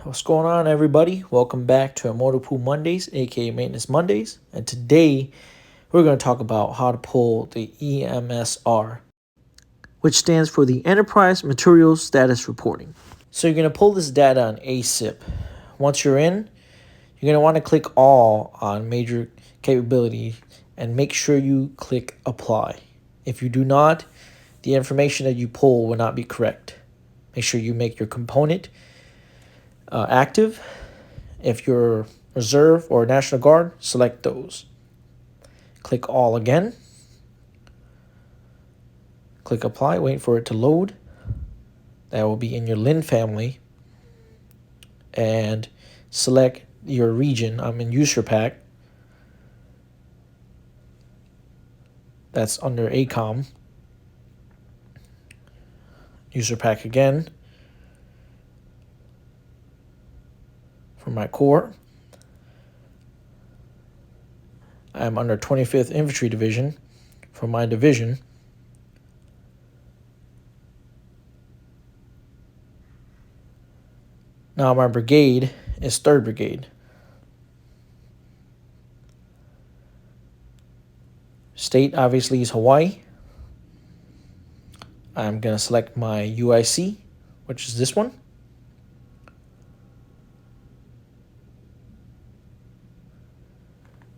What's going on, everybody? Welcome back to Immortal Pool Mondays, aka Maintenance Mondays. And today we're going to talk about how to pull the EMSR, which stands for the Enterprise Materials Status Reporting. So you're going to pull this data on Aesip. Once you're in, you're going to want to click All on Major Capability and make sure you click Apply. If you do not, the information that you pull will not be correct. Make sure you make your component active. If you're Reserve or National Guard, select those. Click All again. Click Apply, wait for it to load. That will be in your LIN family. And select your region. I'm in User Pack. That's under ACOM. User Pack again. For my core, I'm under 25th Infantry Division for my division. Now my brigade is 3rd Brigade. State obviously is Hawaii. I'm going to select my UIC, which is this one.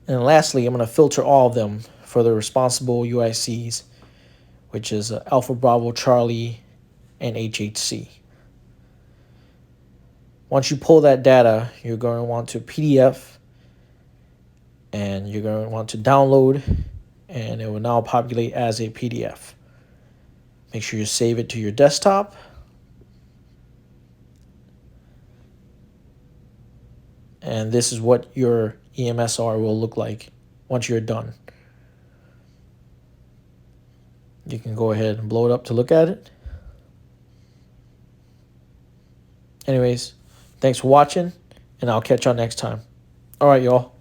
And lastly, I'm going to filter all of them for the responsible UICs, which is Alpha Bravo Charlie and HHC. Once you pull that data, you're going to want to PDF, and you're going to want to download, and it will now populate as a PDF. Make sure you save it to your desktop. And this is what your EMSR will look like once you're done. You can go ahead and blow it up to look at it. Anyways, thanks for watching, and I'll catch y'all next time. All right, y'all.